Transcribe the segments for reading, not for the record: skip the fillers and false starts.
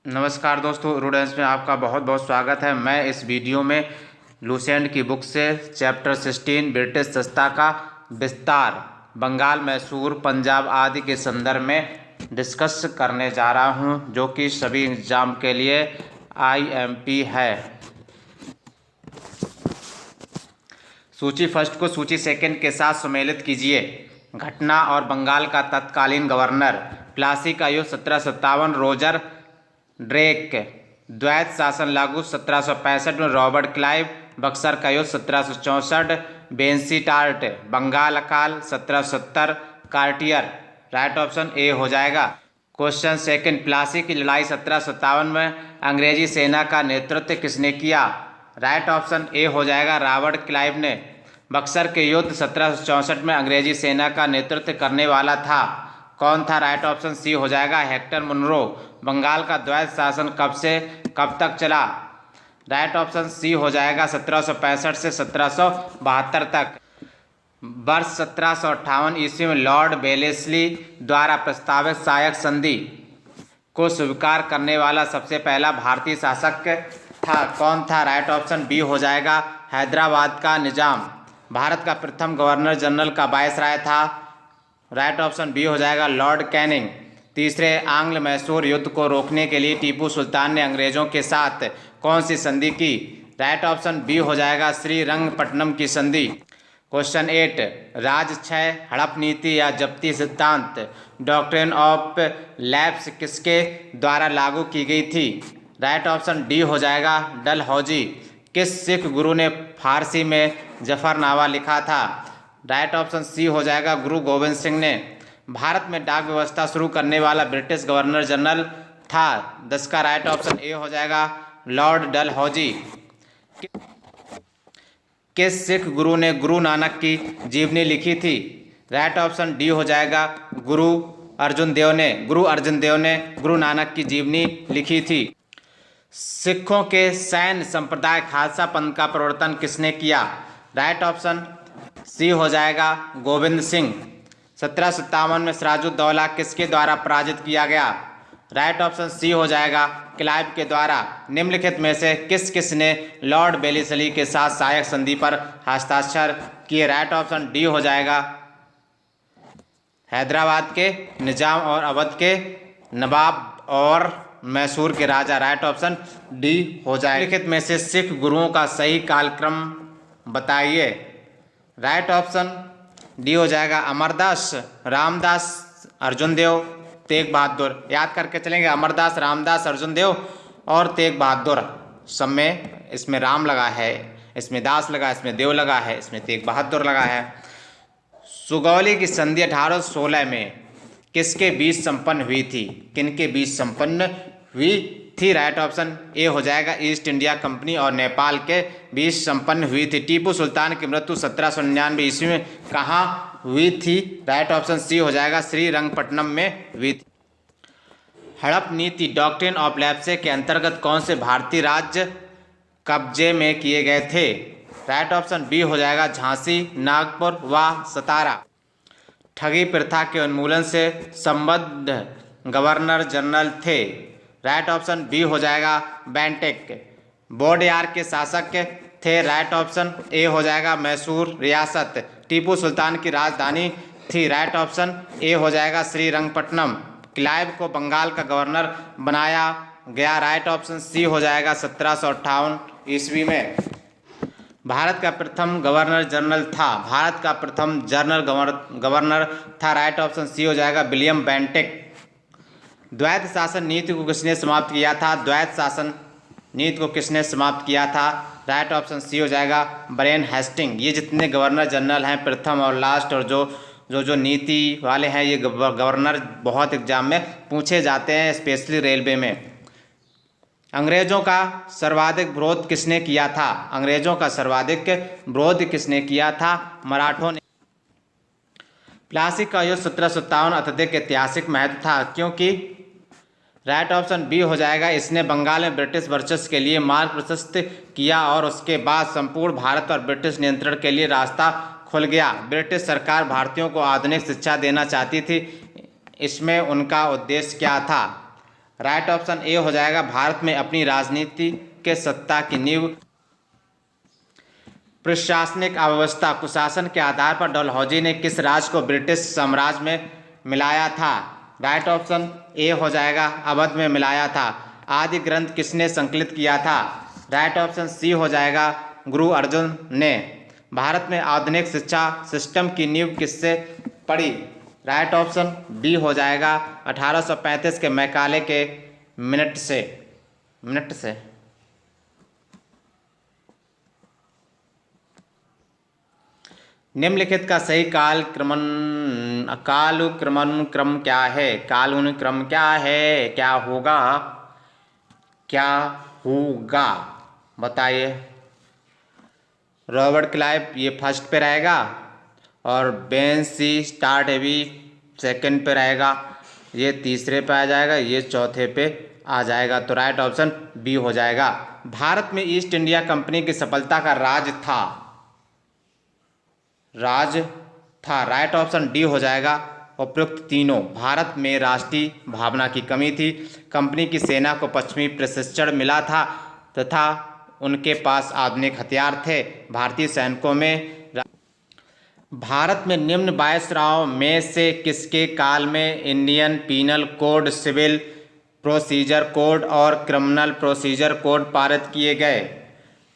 नमस्कार दोस्तों, रूडेंस में आपका बहुत बहुत स्वागत है। मैं इस वीडियो में लुसेंट की बुक से चैप्टर 16 ब्रिटिश सत्ता का विस्तार बंगाल, मैसूर, पंजाब आदि के संदर्भ में डिस्कस करने जा रहा हूं, जो कि सभी एग्जाम के लिए IMP है। सूची फर्स्ट को सूची सेकंड के साथ सम्मिलित कीजिए। घटना और बंगाल का तत्कालीन गवर्नर। प्लासी का युद्ध 1757, रोजर ड्रेक। द्वैत शासन लागू 1765 में, रॉबर्ट क्लाइव। बक्सर का युद्ध 1764, बेंसीटार्ट। बंगाल अकाल 1770, कार्टियर। राइट ऑप्शन ए हो जाएगा। क्वेश्चन सेकंड, प्लासी की लड़ाई 1757 में अंग्रेजी सेना का नेतृत्व किसने किया? राइट ऑप्शन ए हो जाएगा, रॉबर्ट क्लाइव ने। बक्सर के युद्ध 1764 में अंग्रेजी सेना का नेतृत्व करने वाला था, कौन था? राइट ऑप्शन सी हो जाएगा, हेक्टर मुनरो। बंगाल का द्वैत शासन कब से कब तक चला? राइट ऑप्शन सी हो जाएगा, 1765 से 1772 तक। वर्ष 1758 ईस्वी में लॉर्ड वेलेस्ली द्वारा प्रस्तावित सहायक संधि को स्वीकार करने वाला सबसे पहला भारतीय शासक था, कौन था? राइट ऑप्शन बी हो जाएगा, हैदराबाद का निजाम। भारत का प्रथम गवर्नर जनरल का वायसराय था, राइट ऑप्शन बी हो जाएगा, लॉर्ड कैनिंग। तीसरे, आंग्ल मैसूर युद्ध को रोकने के लिए टीपू सुल्तान ने अंग्रेजों के साथ कौन सी संधि की? राइट ऑप्शन बी हो जाएगा, श्रीरंगपट्टनम की संधि। क्वेश्चन 8, राजक्षय, हड़प नीति या जब्ती सिद्धांत, डॉक्ट्रिन ऑफ लैप्स किसके द्वारा लागू की गई थी? राइट ऑप्शन डी हो जाएगा, डलहौजी। किस सिख गुरु ने फारसी में जफरनामा लिखा था? राइट ऑप्शन सी हो जाएगा, गुरु गोविंद सिंह ने। भारत में डाक व्यवस्था शुरू करने वाला ब्रिटिश गवर्नर जनरल था, 10 का राइट ऑप्शन ए हो जाएगा, लॉर्ड डलहौजी। किस सिख गुरु ने गुरु नानक की जीवनी लिखी थी? राइट ऑप्शन डी हो जाएगा, गुरु अर्जुन देव ने गुरु नानक की जीवनी लिखी थी। सिखों के सैन्य संप्रदाय खालसा पंथ का प्रवर्तन किसने किया? राइट ऑप्शन सी हो जाएगा, गोविंद सिंह। 1757 में सिराजुद्दौला किसके द्वारा पराजित किया गया? राइट ऑप्शन सी हो जाएगा, क्लाइव के द्वारा। निम्नलिखित में से किस ने लॉर्ड वेलेस्ली के साथ सहायक संधि पर हस्ताक्षर किए? राइट ऑप्शन डी हो जाएगा, हैदराबाद के निजाम और अवध के नवाब और मैसूर के राजा। राइट ऑप्शन डी हो जाएगा। निम्नलिखित में से सिख गुरुओं का सही कालक्रम बताइए? राइट ऑप्शन डी हो जाएगा, अमरदास, रामदास, अर्जुन देव, तेग बहादुर। याद करके चलेंगे, अमरदास, रामदास, अर्जुन देव और तेग बहादुर। सब में इसमें राम लगा है, इसमें दास लगा, इसमें देव लगा है, इसमें तेग बहादुर लगा है। सुगौली की संधि 1816 में किसके बीच संपन्न हुई थी? किनके बीच संपन्न हुई थी? राइट ऑप्शन ए हो जाएगा, ईस्ट इंडिया कंपनी और नेपाल के बीच संपन्न हुई थी। टीपू सुल्तान की मृत्यु 1799 ईस्वी में कहाँ हुई थी? राइट ऑप्शन सी हो जाएगा, श्रीरंगपट्टनम में हुई थी। हड़प नीति, डॉक्ट्रिन ऑफ लैप्से के अंतर्गत कौन से भारतीय राज्य कब्जे में किए गए थे? राइट ऑप्शन बी हो जाएगा, झांसी, नागपुर व सतारा। ठगी प्रथा के उन्मूलन से संबद्ध गवर्नर जनरल थे? राइट ऑप्शन बी हो जाएगा, बेंटेक। बोडयार के शासक थे? राइट ऑप्शन ए हो जाएगा, मैसूर रियासत। टीपू सुल्तान की राजधानी थी? राइट ऑप्शन ए हो जाएगा, श्रीरंगपट्टनम। क्लाइव को बंगाल का गवर्नर बनाया गया? राइट ऑप्शन सी हो जाएगा, 1758 ईस्वी में। भारत का प्रथम गवर्नर जनरल था? भारत का प्रथम गवर्नर था? राइट ऑप्शन सी हो जाएगा, विलियम बेंटेक। द्वैत शासन नीति को किसने समाप्त किया था? द्वैत शासन नीति को किसने समाप्त किया था? राइट ऑप्शन सी हो जाएगा, वरेन हेस्टिंग। ये जितने गवर्नर जनरल हैं, प्रथम और लास्ट, और जो नीति वाले हैं, ये गवर्नर बहुत एग्जाम में पूछे जाते हैं, स्पेशली रेलवे में। अंग्रेजों का सर्वाधिक विरोध किसने किया था? अंग्रेजों का सर्वाधिक विरोध किसने किया था? मराठों ने। प्लासी का युद्ध 1757 अत्यधिक ऐतिहासिक महत्व था, क्योंकि राइट ऑप्शन बी हो जाएगा, इसने बंगाल में ब्रिटिश वर्चस्व के लिए मार्ग प्रशस्त किया और उसके बाद संपूर्ण भारत और ब्रिटिश नियंत्रण के लिए रास्ता खुल गया। ब्रिटिश सरकार भारतीयों को आधुनिक शिक्षा देना चाहती थी। इसमें उनका उद्देश्य क्या था? राइट ऑप्शन ए हो जाएगा भारत में अपनी राजनीति के सत्ता की नींव प्रशासनिक अव्यवस्था कुशासन के आधार पर डलहौजी ने किस राज्य को ब्रिटिश साम्राज्य में मिलाया था। राइट ऑप्शन ए हो जाएगा अवध में मिलाया था। आदि ग्रंथ किसने संकलित किया था। राइट ऑप्शन सी हो जाएगा गुरु अर्जुन ने। भारत में आधुनिक शिक्षा सिस्टम की नींव किससे पड़ी। राइट ऑप्शन बी हो जाएगा 1835 के मैकाले के मिनट से। निम्नलिखित का सही कालानुक्रम क्या है। कालानुक्रम क्या है, क्या होगा बताइए। रॉबर्ट क्लाइव ये फर्स्ट पे रहेगा और बेन सी स्टार्ट हेवी सेकंड पे रहेगा, ये तीसरे पे आ जाएगा, ये चौथे पे आ जाएगा। तो राइट ऑप्शन बी हो जाएगा। भारत में ईस्ट इंडिया कंपनी की सफलता का राज था। राइट ऑप्शन डी हो जाएगा उपयुक्त तीनों। भारत में राष्ट्रीय भावना की कमी थी, कंपनी की सेना को पश्चिमी प्रशिक्षण मिला था तथा उनके पास आधुनिक हथियार थे। भारतीय सैनिकों में भारत में निम्न वायसरायों में से किसके काल में Indian Penal Code, Civil Procedure Code और क्रिमिनल प्रोसीजर कोड पारित किए गए।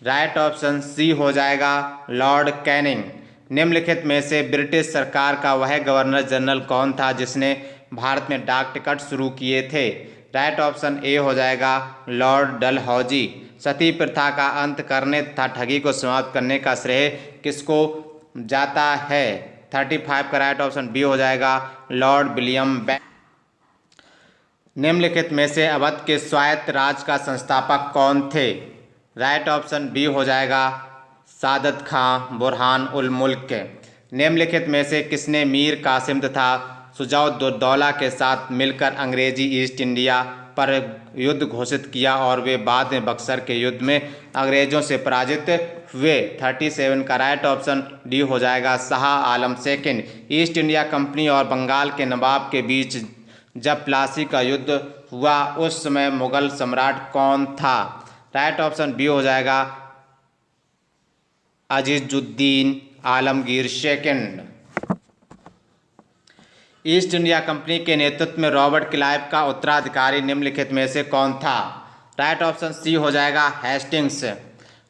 राइट ऑप्शन सी हो जाएगा लॉर्ड कैनिंग। निम्नलिखित में से ब्रिटिश सरकार का वह गवर्नर जनरल कौन था जिसने भारत में डाक टिकट शुरू किए थे। राइट ऑप्शन ए हो जाएगा लॉर्ड डलहौजी। सती प्रथा का अंत करने तथा ठगी को समाप्त करने का श्रेय किसको जाता है। 35 का राइट ऑप्शन बी हो जाएगा लॉर्ड विलियम बेंटिक। निम्नलिखित में से अवध के स्वायत्त राज्य का संस्थापक कौन थे। राइट ऑप्शन बी हो जाएगा सादत खां बुरहान उल मुल्क। निम्नलिखित में से किसने मीर कासिम तथा सुजाउद्दौला के साथ मिलकर अंग्रेजी ईस्ट इंडिया पर युद्ध घोषित किया और वे बाद में बक्सर के युद्ध में अंग्रेजों से पराजित हुए। 37 का राइट ऑप्शन डी हो जाएगा Shah Alam second. East India company और बंगाल के नवाब के बीच जब प्लासी का युद्ध हुआ उस समय मुगल सम्राट कौन था। राइट ऑप्शन बी हो जाएगा Azizuddin Alamgir second. East India Company के नेतृत्व में रॉबर्ट क्लाइव का उत्तराधिकारी निम्नलिखित में से कौन था। राइट ऑप्शन सी हो जाएगा हेस्टिंग्स।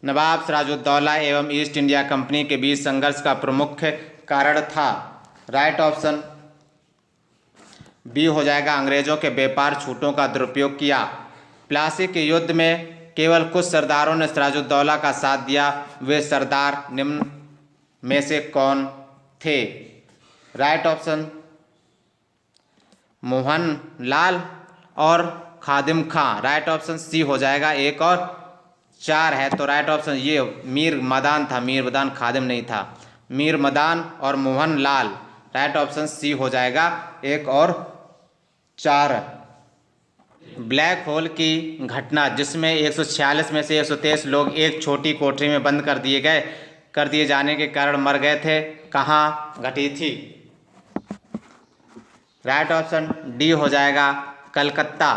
नवाब सिराजुद्दौला एवं ईस्ट इंडिया कंपनी के बीच संघर्ष का प्रमुख कारण था। राइट ऑप्शन बी हो जाएगा अंग्रेजों के व्यापार छूटों का दुरुपयोग किया। प्लासी के युद्ध में केवल कुछ सरदारों ने सिराजुद्दौला का साथ दिया, वे सरदार निम्न में से कौन थे। राइट ऑप्शन मोहन लाल और खादिम खां। राइट ऑप्शन सी हो जाएगा 1 और 4 है, तो राइट ऑप्शन ये मीर मदान था, मीर मदान खादिम नहीं था। मीर मदान और Mohan Lal. Right option C हो जाएगा 1 और 4। ब्लैक होल की घटना जिसमें 146 में से 123 लोग एक छोटी कोठरी में बंद कर दिए जाने के कारण मर गए थे, कहाँ घटी थी। राइट ऑप्शन डी हो जाएगा कलकत्ता।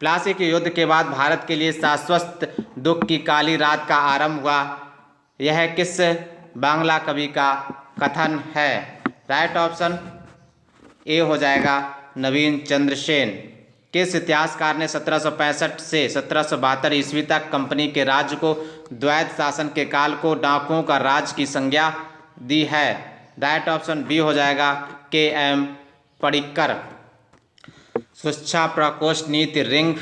प्लासी के युद्ध के बाद भारत के लिए शाश्वत दुख की काली रात का आरंभ हुआ, यह किस बांग्ला कवि का कथन है। राइट ऑप्शन ए हो जाएगा नवीन चंद्र सेन। किस इतिहासकार ने 1765 से 1772 ईस्वी तक कंपनी के राज्य को द्वैत शासन के काल को डाकुओं का राज की संज्ञा दी है। राइट ऑप्शन बी हो जाएगा के.एम. पडिक्कर। शिक्षा प्रकोष्ठ नीति रिंग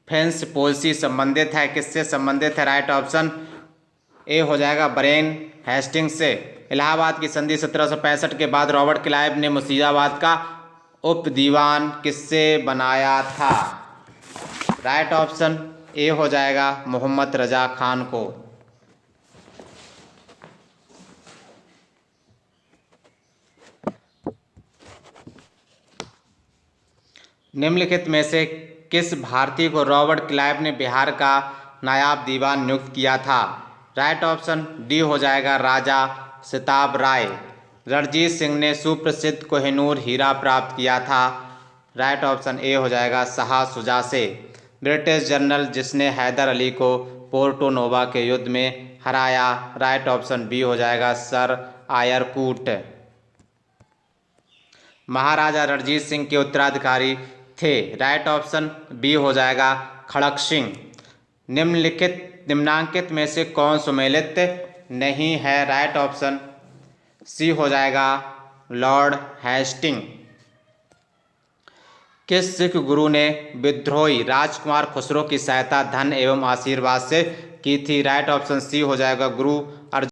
फेंस पॉलिसी संबंधित है, किससे संबंधित है। राइट ऑप्शन ए हो जाएगा ब्रेन हेस्टिंग्स से। इलाहाबाद की संधि 1765 के बाद रॉबर्ट क्लाइव ने मुर्शिदाबाद का उप दीवान किससे बनाया था। राइट ऑप्शन ए हो जाएगा मोहम्मद रजा खान को। निम्नलिखित में से किस भारतीय को रॉबर्ट क्लाइव ने बिहार का नायाब दीवान नियुक्त किया था। राइट ऑप्शन डी हो जाएगा राजा सिताब राय। रणजीत सिंह ने सुप्रसिद्ध कोहिनूर हीरा प्राप्त किया था। राइट ऑप्शन ए हो जाएगा शाह शुजा से। ब्रिटिश जनरल जिसने हैदर अली को पोर्टो नोवा के युद्ध में हराया, राइट ऑप्शन बी हो जाएगा सर आयरकूट। महाराजा रणजीत सिंह के उत्तराधिकारी थे, राइट ऑप्शन बी हो जाएगा खड़क सिंह। निम्नांकित में से कौन सुमेलित नहीं है, राइट ऑप्शन सी हो जाएगा लॉर्ड हेस्टिंग। किस सिख गुरु ने विद्रोही राजकुमार खुसरो की सहायता धन एवं आशीर्वाद से की थी, राइट ऑप्शन सी हो जाएगा गुरु अर्जुन।